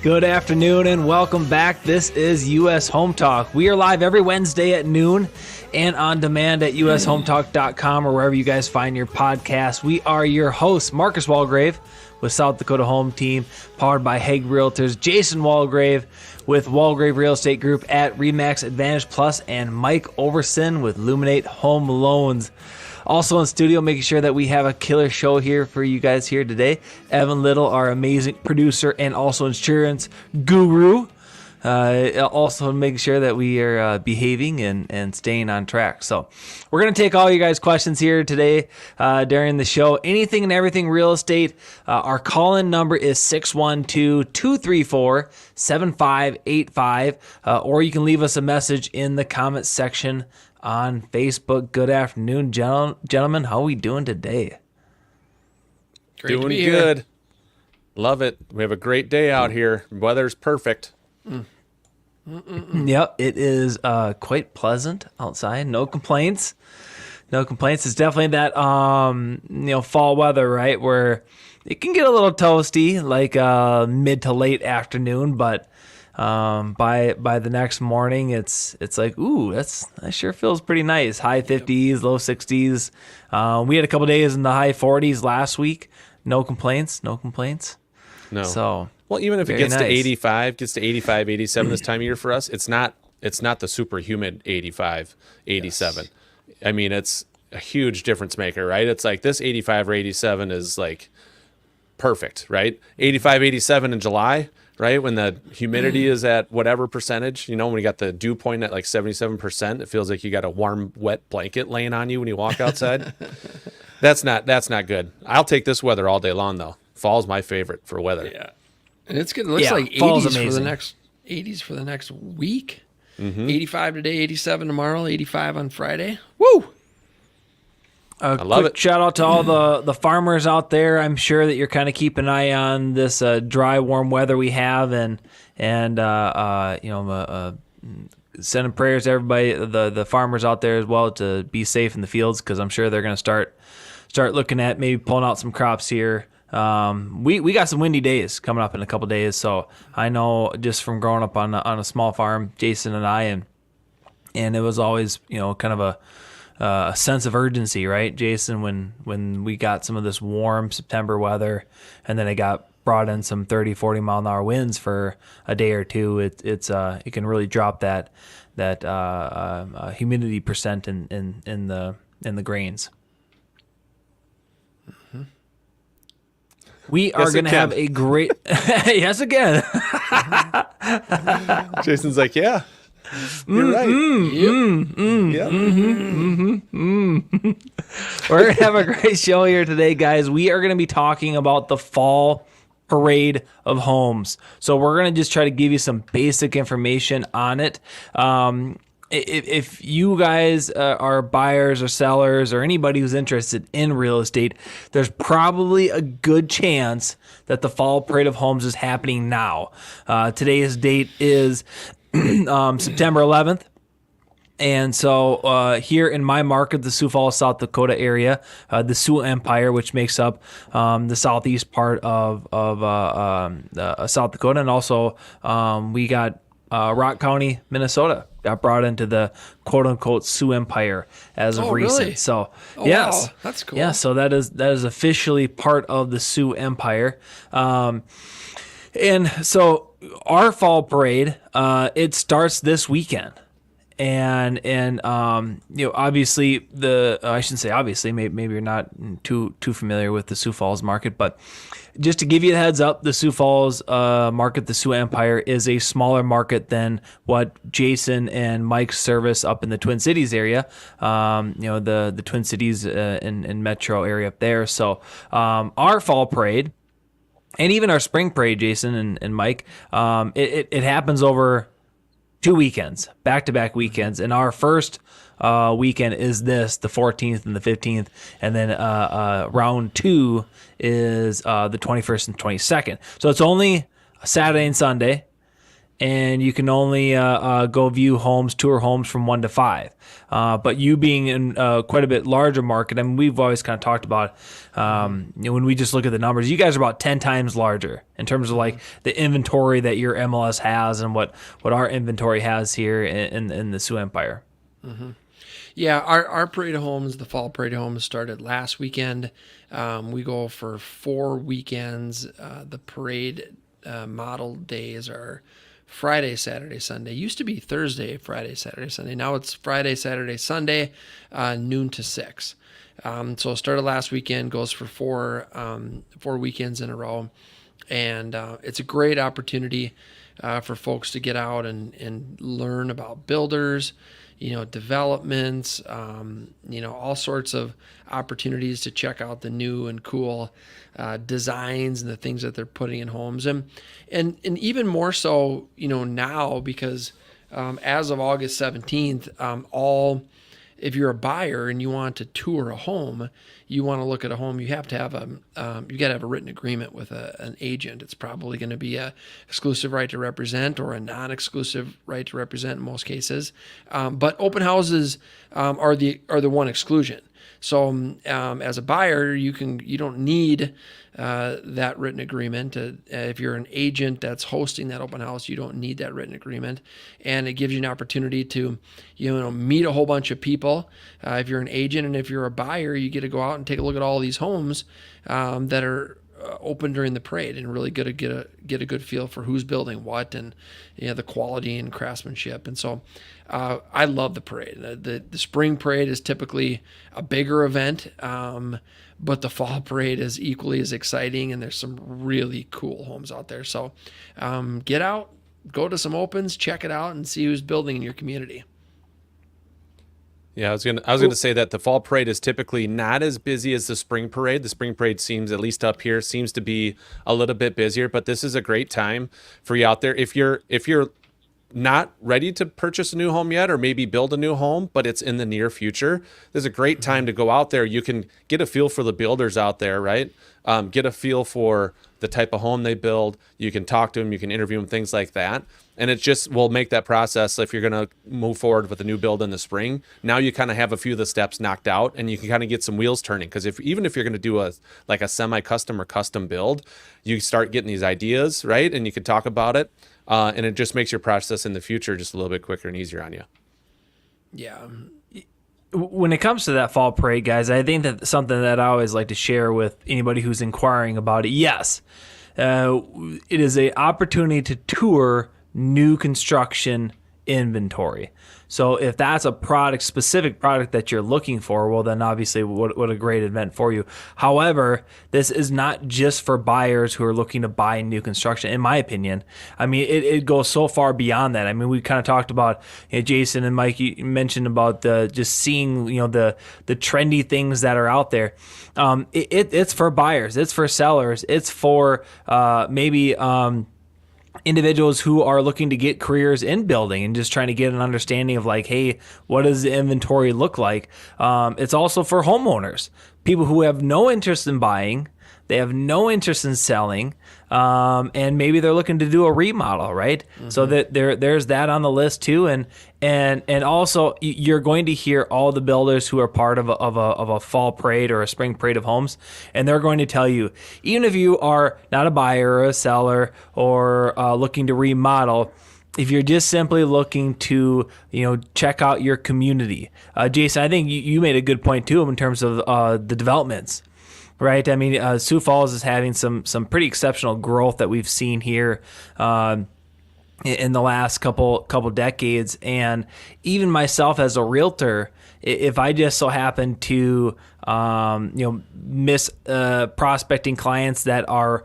Good afternoon and welcome back. This is US Home Talk. We are live every Wednesday at noon and on demand at ushometalk.com or wherever you guys find your podcast. We are your hosts, Marcus Walgrave with South Dakota Home Team, powered by Hague Realtors, Jason Walgrave with Walgrave Real Estate Group at RE/MAX Advantage Plus, and Mike Overson with Luminate Home Loans. Also in studio, making sure that we have a killer show here for you guys here today. Evan Little, our amazing producer and also insurance guru. Also making sure that we are behaving and staying on track. So we're going to take all you guys' questions here today during the show. Anything and everything real estate. Our call-in number is 612-234-7585. Or you can leave us a message in the comments section on Facebook. Good afternoon, gentlemen. How are we doing today? Great doing good. Here. Love it. We have a great day out here. Weather's perfect. Yep, it is quite pleasant outside. No complaints. No complaints. It's definitely that fall weather, right? Where it can get a little toasty, like mid to late afternoon, but by the next morning it's like, ooh, that sure feels pretty nice. High 50s, low 60s. We had a couple days in the high 40s last week. No complaints. No. So well, even if it gets to 85, 87 this time of year for us, it's not the super humid 85, 87. Yes. I mean, it's a huge difference maker, right? It's like this 85 or 87 is like perfect, right? 85, 87 in July, right? When the humidity is at whatever percentage, when you got the dew point at like 77%, it feels like you got a warm, wet blanket laying on you when you walk outside. That's not good. I'll take this weather all day long, though. Fall's my favorite for weather. Yeah. And it's good. It looks like 80s for the next week. Mm-hmm. 85 today, 87 tomorrow, 85 on Friday. Woo! I love it. Shout out to all the farmers out there. I'm sure that you're kind of keeping an eye on this dry, warm weather we have, and sending prayers to everybody, the farmers out there as well, to be safe in the fields, because I'm sure they're going to start looking at maybe pulling out some crops here. We got some windy days coming up in a couple days, so I know just from growing up on a small farm, Jason and I, and it was always kind of a sense of urgency, right, Jason, when we got some of this warm September weather, and then it got brought in some 30-40 mile an hour winds for a day or two. It can really drop that humidity percent in the grains. We are going to have a great yes again. Jason's like, yeah. You're right. We're going to have a great show here today, guys. We are going to be talking about the fall parade of homes. So we're going to just try to give you some basic information on it. If you guys are buyers or sellers or anybody who's interested in real estate, there's probably a good chance that the fall parade of homes is happening now. Today's date is September 11th. And so here in my market, the Sioux Falls, South Dakota area, the Sioux Empire, which makes up the southeast part of South Dakota, and also we got Rock County, Minnesota, got brought into the quote-unquote Sioux Empire as of recent. Really? So yes, wow. That's cool. Yeah, so that is officially part of the Sioux Empire. And so our fall parade, it starts this weekend. And obviously I shouldn't say obviously, maybe you're not too familiar with the Sioux Falls market, but just to give you a heads up, the Sioux Falls market, the Sioux Empire, is a smaller market than what Jason and Mike service up in the Twin Cities area. The Twin Cities and metro area up there. So our fall parade and even our spring parade, Jason and Mike, it happens over 2 weekends, back-to-back weekends. And our first weekend is the 14th and the 15th. And then round 2 is the 21st and 22nd. So it's only a Saturday and Sunday. and you can only go view homes, tour homes from 1 to 5. But you being in quite a bit larger market, I mean, we've always kind of talked about, when we just look at the numbers, you guys are about 10 times larger in terms of like the inventory that your MLS has and what our inventory has here in the Sioux Empire. Mm-hmm. Yeah, our parade of homes, the fall parade of homes, started last weekend. We go for 4 weekends. The parade model days are Friday, Saturday, Sunday. Used to be Thursday, Friday, Saturday, Sunday. Now it's Friday, Saturday, Sunday, noon to 6. So it started last weekend, goes for 4 weekends in a row. And it's a great opportunity for folks to get out and learn about builders, developments, all sorts of opportunities to check out the new and cool designs and the things that they're putting in homes. And even more so, now, because as of August 17th, if you're a buyer and you want to tour a home, you want to look at a home, you have to have you got to have a written agreement with an agent. It's probably going to be a exclusive right to represent or a non-exclusive right to represent in most cases. But open houses are the one exclusion. So as a buyer, you don't need that written agreement. If you're an agent that's hosting that open house, you don't need that written agreement, and it gives you an opportunity to, meet a whole bunch of people. If you're an agent, and if you're a buyer, you get to go out and take a look at all these homes that are open during the parade, and really get a good feel for who's building what, and the quality and craftsmanship. And so I love the parade. The spring parade is typically a bigger event, but the fall parade is equally as exciting, and there's some really cool homes out there. So get out, go to some opens, check it out, and see who's building in your community. Yeah, I was gonna say that the fall parade is typically not as busy as the spring parade. The spring parade seems, at least up here, seems to be a little bit busier, but this is a great time for you out there. If you're not ready to purchase a new home yet, or maybe build a new home, but it's in the near future, there's a great time to go out there. You can get a feel for the builders out there, right? Get a feel for the type of home they build. You can talk to them, you can interview them, things like that. And it just will make that process, if you're going to move forward with a new build in the spring, now you kind of have a few of the steps knocked out, and you can kind of get some wheels turning. Because even if you're going to do a semi-custom or custom build, you start getting these ideas, right? And you can talk about it. And it just makes your process in the future just a little bit quicker and easier on you. Yeah. When it comes to that fall parade, guys, I think that something that I always like to share with anybody who's inquiring about it. Yes, it is an opportunity to tour new construction inventory. So if that's a specific product that you're looking for, well, then obviously what a great event for you. However, this is not just for buyers who are looking to buy new construction, in my opinion. I mean, it goes so far beyond that. I mean, we kind of talked about, Jason and Mike, you mentioned about just seeing, the trendy things that are out there. It's for buyers. It's for sellers. It's for maybe individuals who are looking to get careers in building and just trying to get an understanding of like, hey, what does the inventory look like? It's also for homeowners, people who have no interest in buying, they have no interest in selling, and maybe they're looking to do a remodel, right? Mm-hmm. So that there's that on the list too, and also you're going to hear all the builders who are part of a fall parade or a spring parade of homes, and they're going to tell you, even if you are not a buyer or a seller or looking to remodel, if you're just simply looking to, check out your community, Jason, I think you made a good point too in terms of the developments. Right. I mean, Sioux Falls is having some pretty exceptional growth that we've seen here in the last couple decades. And even myself as a realtor, if I just so happen to miss prospecting clients that are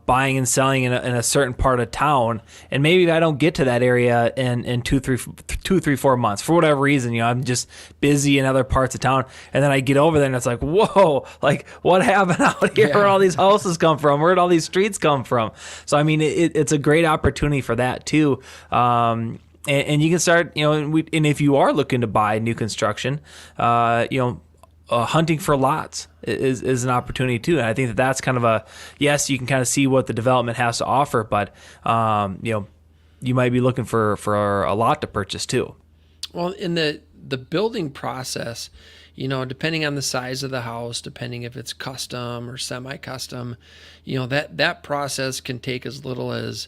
buying and selling in a certain part of town, and maybe I don't get to that area in 2, 3, 4 months for whatever reason, I'm just busy in other parts of town, and then I get over there and it's like, whoa, like what happened out here? Yeah. Where all these houses come from? Where'd all these streets come from? So I mean, it's a great opportunity for that too. And you can start, and if you are looking to buy new construction, hunting for lots is an opportunity too. And I think that's kind of yes, you can kind of see what the development has to offer, but you might be looking for a lot to purchase too. Well, in the building process, depending on the size of the house, depending if it's custom or semi-custom, that process can take as little as,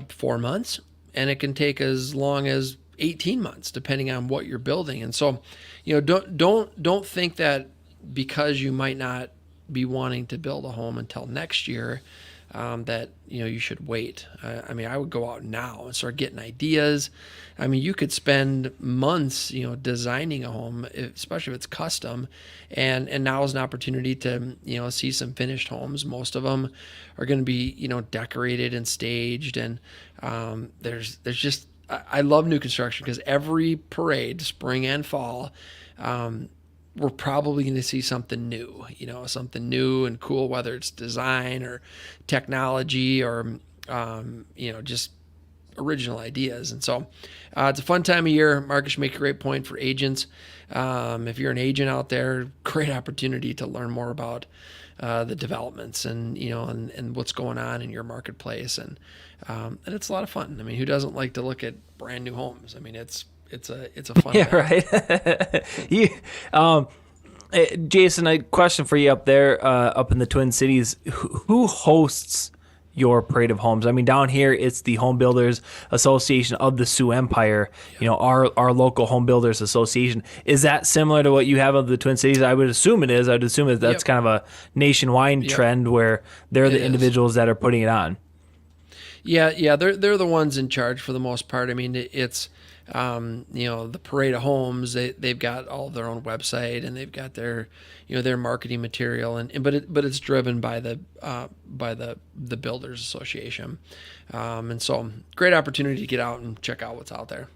4 months, and it can take as long as 18 months, depending on what you're building. And so, don't think that because you might not be wanting to build a home until next year, that you should wait. I would go out now and start getting ideas. You could spend months designing a home, especially if it's custom, and now is an opportunity to see some finished homes. Most of them are going to be decorated and staged, and there's just, I love new construction because every parade, spring and fall, we're probably going to see something new, something new and cool, whether it's design or technology or, just original ideas. And so it's a fun time of year. Marcus, make a great point for agents. If you're an agent out there, great opportunity to learn more about the developments and, and what's going on in your marketplace. And it's a lot of fun. Who doesn't like to look at brand new homes? It's a fun right. Jason, a question for you up there, up in the Twin Cities. Who hosts your Parade of Homes? Down here it's the Home Builders Association of the Sioux Empire. Our local Home Builders Association. Is that similar to what you have of the Twin Cities? I would assume it is. I'd assume that's kind of a nationwide trend where they're the individuals that are putting it on. Yeah, they're the ones in charge for the most part. It's the Parade of Homes. They've got all their own website and they've got their their marketing material, but it's driven by the Builders Association, and so great opportunity to get out and check out what's out there.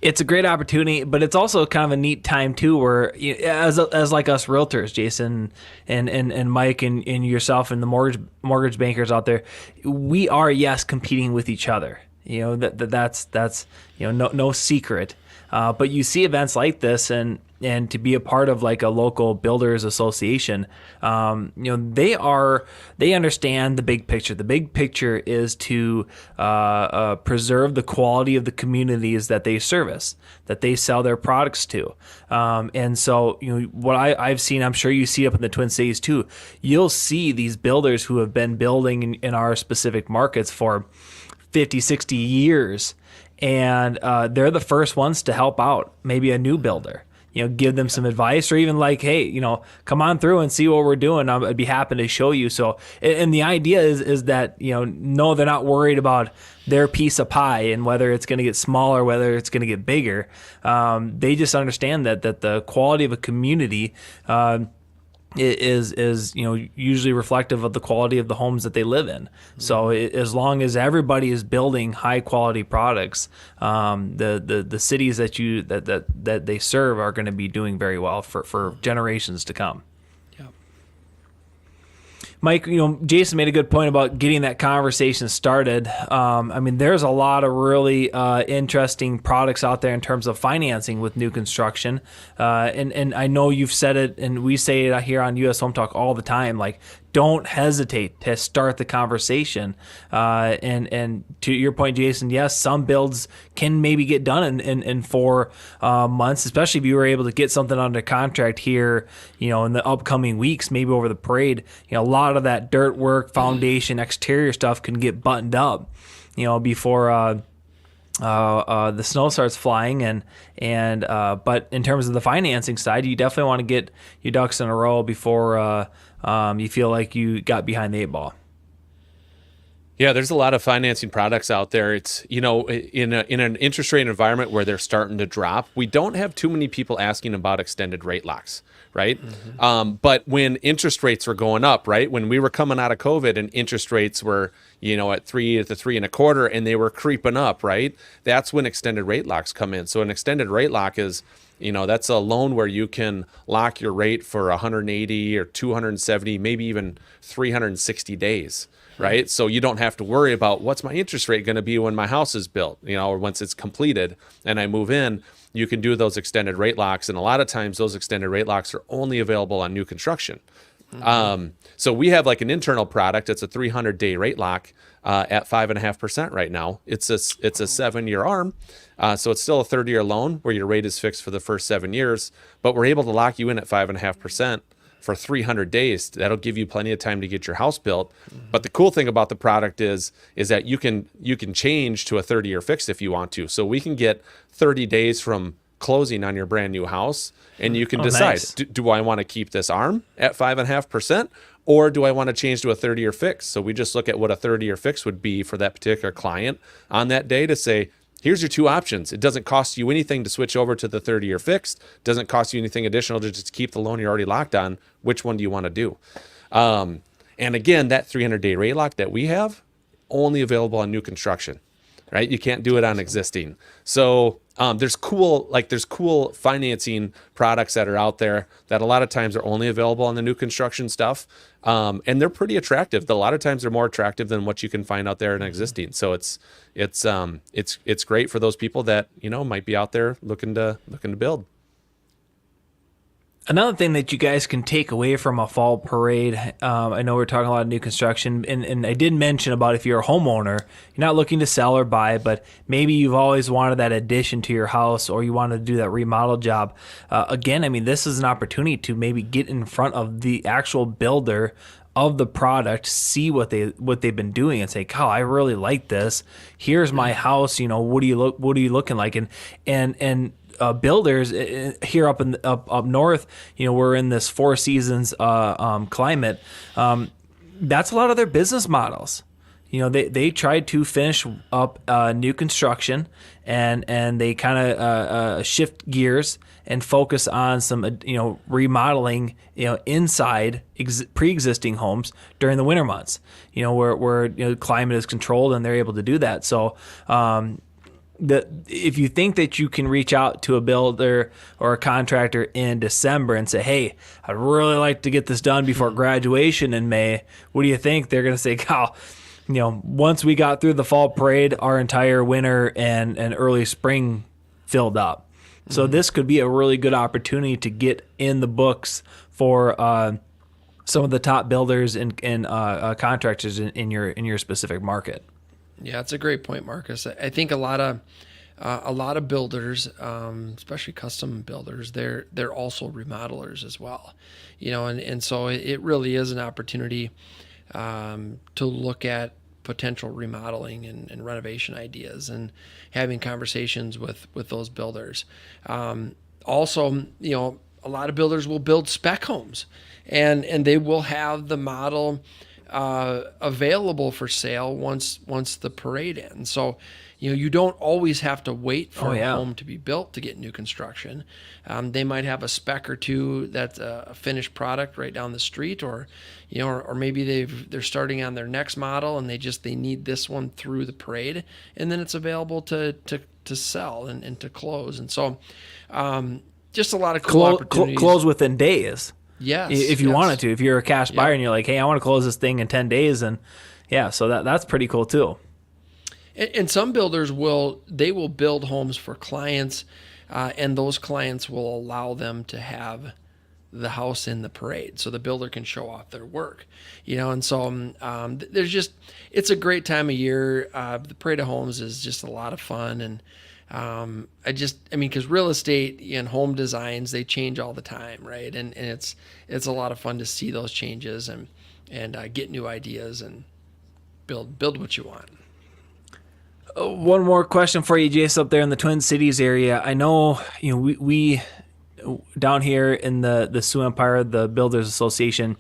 It's a great opportunity, but it's also kind of a neat time too, where as like us realtors, Jason and Mike and yourself and the mortgage bankers out there, we are competing with each other. That's no secret. But you see events like this, and to be a part of like a local builders association, they understand the big picture. The big picture is to preserve the quality of the communities that they service, that they sell their products to. And so, what I've seen, I'm sure you see up in the Twin Cities too. You'll see these builders who have been building in our specific markets for 50, 60 years, and they're the first ones to help out maybe a new builder, give them some advice, or even like, hey, come on through and see what we're doing. I'd be happy to show you. So, and the idea is that, no, they're not worried about their piece of pie and whether it's going to get smaller, whether it's going to get bigger. They just understand that the quality of a community is usually reflective of the quality of the homes that they live in. So as long as everybody is building high quality products, the cities that they serve are going to be doing very well for generations to come. Mike, Jason made a good point about getting that conversation started. There's a lot of really interesting products out there in terms of financing with new construction. And I know you've said it, and we say it here on US Home Talk all the time, like, don't hesitate to start the conversation. And to your point, Jason, yes, some builds can maybe get done in 4 months, especially if you were able to get something under contract here, in the upcoming weeks, maybe over the parade. A lot of that dirt work, foundation, exterior stuff can get buttoned up, before the snow starts flying. But in terms of the financing side, you definitely want to get your ducks in a row before you feel like you got behind the 8 ball. Yeah, there's a lot of financing products out there. It's, in an interest rate environment where they're starting to drop, we don't have too many people asking about extended rate locks, right? Mm-hmm. But when interest rates were going up, right, when we were coming out of COVID and interest rates were, at 3 to 3.25, and they were creeping up, right? That's when extended rate locks come in. So an extended rate lock is, that's a loan where you can lock your rate for 180 or 270, maybe even 360 days. Right. So you don't have to worry about what's my interest rate going to be when my house is built, or once it's completed and I move in. You can do those extended rate locks. And a lot of times those extended rate locks are only available on new construction. So we have like an internal product. It's a 300-day rate lock at 5.5% right now. It's a 7-year arm. So it's still a 30-year loan where your rate is fixed for the first 7 years, but we're able to lock you in at 5.5% for 300 days. That'll give you plenty of time to get your house built. But the cool thing about the product is that you can change to a 30-year fixed if you want to. So we can get 30 days from closing on your brand new house, and you can decide, nice. do I want to keep this arm at 5.5%, or do I want to change to a 30-year fix? So we just look at what a 30-year fix would be for that particular client on that day to say, here's your two options. It doesn't cost you anything to switch over to the 30-year fixed. Doesn't cost you anything additional to just keep the loan you're already locked on. Which one do you want to do? And again, that 300-day rate lock that we have, only available on new construction, right? You can't do it on existing. So there's cool financing products that are out there that a lot of times are only available on the new construction stuff. And they're pretty attractive. A lot of times they're more attractive than what you can find out there in existing. So it's great for those people that, might be out there looking to build. Another thing that you guys can take away from a fall parade, I know we're talking a lot of new construction, and I did mention about if you're a homeowner, you're not looking to sell or buy, but maybe you've always wanted that addition to your house or you wanted to do that remodel job. Again, I mean, this is an opportunity to maybe get in front of the actual builder of the product, see what they've been doing, and say, "God, I really like this. Here's my house. What are you looking like?" And builders here up north, we're in this Four Seasons climate. That's a lot of their business models. They tried to finish up new construction, and they kind of shift gears and focus on some remodeling inside pre-existing homes during the winter months. Where climate is controlled and they're able to do that. So. If you think that you can reach out to a builder or a contractor in December and say, "Hey, I'd really like to get this done before graduation in May," what do you think? They're going to say, "Cal, once we got through the fall parade, our entire winter and early spring filled up." So this could be a really good opportunity to get in the books for some of the top builders and contractors in your specific market. Yeah, it's a great point, Marcus. I think a lot of builders, especially custom builders, they're also remodelers as well, and so it really is an opportunity to look at potential remodeling and renovation ideas and having conversations with those builders. Also, a lot of builders will build spec homes, and they will have the model available for sale once the parade ends. So, you don't always have to wait for a home to be built to get new construction. They might have a spec or two that's a finished product right down the street, or maybe they're starting on their next model and they need this one through the parade, and then it's available to sell and to close. And so, just a lot of cool opportunities. Close within days. Yes, if you wanted to, if you're a cash buyer and you're like, "Hey, I want to close this thing in 10 days," and so that's pretty cool too. And some builders will build homes for clients, and those clients will allow them to have the house in the parade, so the builder can show off their work, And so it's a great time of year. The Parade of Homes is just a lot of fun, and because real estate and home designs, they change all the time, right? And it's a lot of fun to see those changes and get new ideas and build what you want. One more question for you, Jace, up there in the Twin Cities area. I know, we down here in the Sioux Empire, the Builders Association,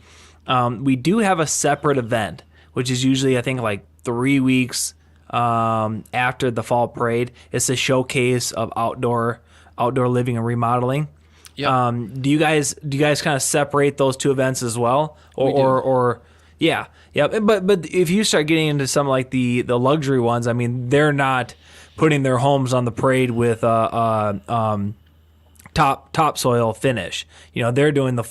we do have a separate event, which is usually, I think, like 3 weeks after the fall parade. It's a showcase of outdoor living and remodeling. Yep. Do you guys kind of separate those two events as well, or yeah, but if you start getting into some like the luxury ones, I mean, they're not putting their homes on the parade with topsoil finish. They're doing the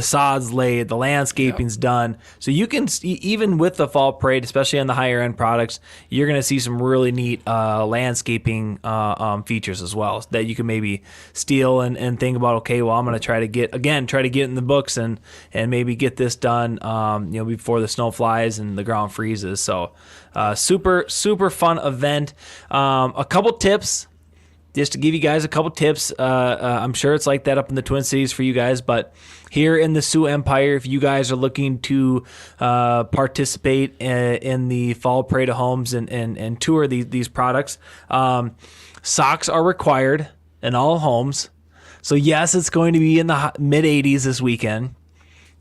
sods laid, the landscaping's done. So you can even with the fall parade, especially on the higher end products, you're going to see some really neat landscaping features as well that you can maybe steal and think about. Okay, well, I'm going to try to get in the books and maybe get this done before the snow flies and the ground freezes. So super fun event. A couple tips. Just to give you guys a couple tips, I'm sure it's like that up in the Twin Cities for you guys, but here in the Sioux Empire, if you guys are looking to participate in the Fall Parade of Homes and tour these products, socks are required in all homes. So yes, it's going to be in the mid 80s this weekend,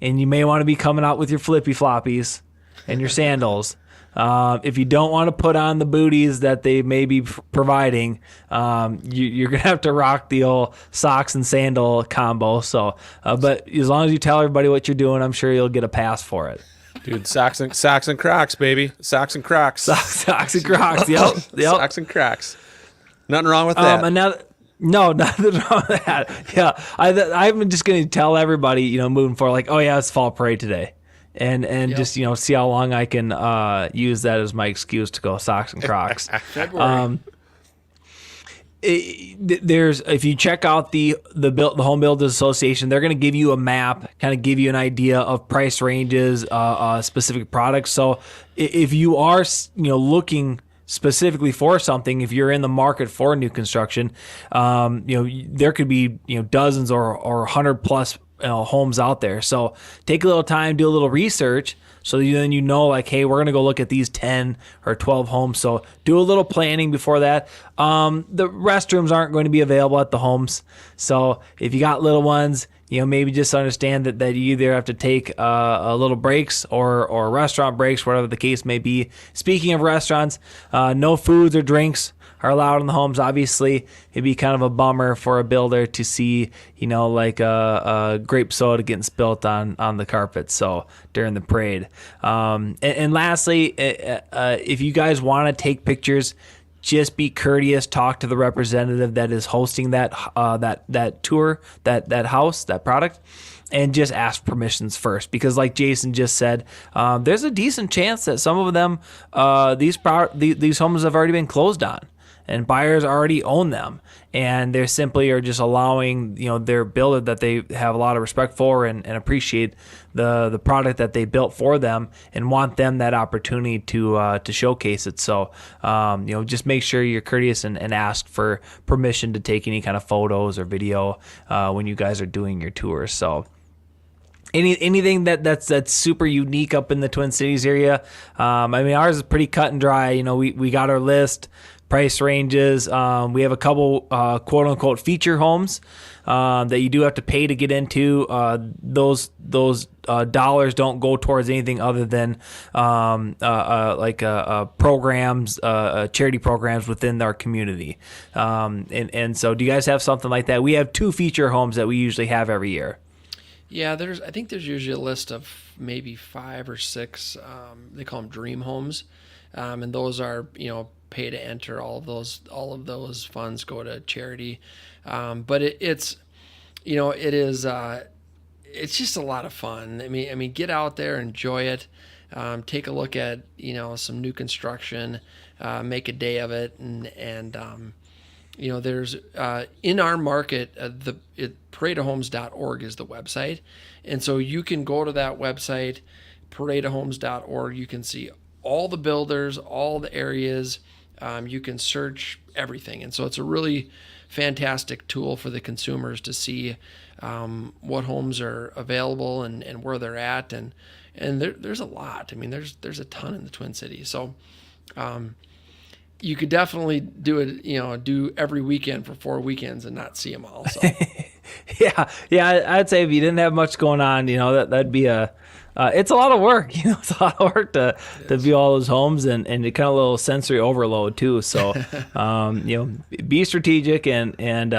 and you may want to be coming out with your flippy floppies and your sandals. If you don't want to put on the booties that they may be providing, you're going to have to rock the old socks and sandal combo. So, but as long as you tell everybody what you're doing, I'm sure you'll get a pass for it. Dude, socks and Crocs, baby. Socks and Crocs. Socks and Crocs. Yep. Socks and Crocs. Nothing wrong with that. No, nothing wrong with that. Yeah, I'm just going to tell everybody, moving forward, like, oh yeah, it's Fall Parade today. And yep. Just see how long I can use that as my excuse to go socks and Crocs. If you check out the Home Builders Association, they're going to give you a map, kind of give you an idea of price ranges, specific products. So if you are looking specifically for something, if you're in the market for new construction, there could be dozens or 100 plus homes out there. So take a little time, do a little research, so then like, hey, we're going to go look at these 10 or 12 homes. So do a little planning before that. The restrooms aren't going to be available at the homes. So if you got little ones, maybe just understand that you either have to take a little breaks or restaurant breaks, whatever the case may be. Speaking of restaurants, no foods or drinks are allowed in the homes. Obviously, it'd be kind of a bummer for a builder to see, like a grape soda getting spilt on the carpet. So during the parade. And lastly, if you guys want to take pictures, just be courteous. Talk to the representative that is hosting that tour, that house, that product, and just ask permissions first. Because like Jason just said, there's a decent chance that some of them, these homes have already been closed on, and buyers already own them, and they simply are just allowing their builder that they have a lot of respect for and appreciate the product that they built for them, and want them that opportunity to showcase it. So just make sure you're courteous and ask for permission to take any kind of photos or video when you guys are doing your tours. So anything that's super unique up in the Twin Cities area. Ours is pretty cut and dry. We got our list, price ranges. We have a couple quote unquote feature homes that you do have to pay to get into. Those dollars don't go towards anything other than programs, charity programs within our community. And so, do you guys have something like that? We have 2 feature homes that we usually have every year. Yeah, I think there's usually a list of maybe 5 or 6. They call them dream homes, and those are pay to enter. All of those funds go to charity, but it's just a lot of fun. I mean, get out there, enjoy it, take a look at some new construction, make a day of it, and there's in our market, paradeofhomes.org is the website. And so you can go to that website, paradeofhomes.org. You can see all the builders, all the areas. You can search everything. And so it's a really fantastic tool for the consumers to see what homes are available and where they're at. And there's a lot. I mean, there's a ton in the Twin Cities. So you could definitely do it, do every weekend for 4 weekends and not see them all. So. Yeah. I'd say if you didn't have much going on, that'd be a it's a lot of work. It's a lot of work to view all those homes, and it kind of a little sensory overload too. So, be strategic and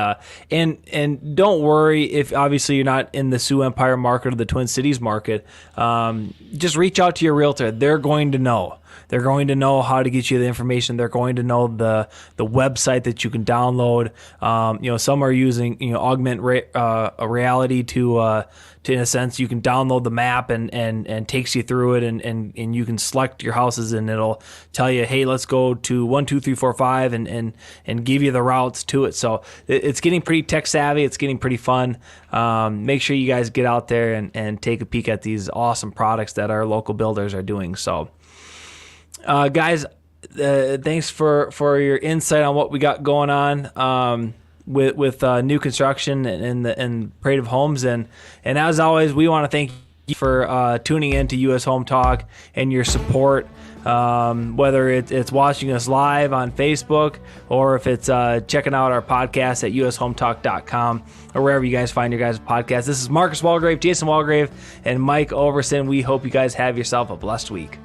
don't worry if obviously you're not in the Sioux Empire market or the Twin Cities market. Just reach out to your realtor. They're going to know. They're going to know how to get you the information. They're going to know the website that you can download. Some are using augment reality to in a sense you can download the map and takes you through it and you can select your houses and it'll tell you, hey, let's go to 1, 2, 3, 4, 5 and give you the routes to it. So it's getting pretty tech savvy. It's getting pretty fun. Make sure you guys get out there and take a peek at these awesome products that our local builders are doing. So. Guys, thanks for your insight on what we got going on with new construction and Parade of Homes, and as always, we want to thank you for tuning in to U.S. Home Talk and your support. Whether it's watching us live on Facebook or if it's checking out our podcast at ushometalk.com or wherever you guys find your guys' podcast. This is Marcus Walgrave, Jason Walgrave, and Mike Overson. We hope you guys have yourself a blessed week.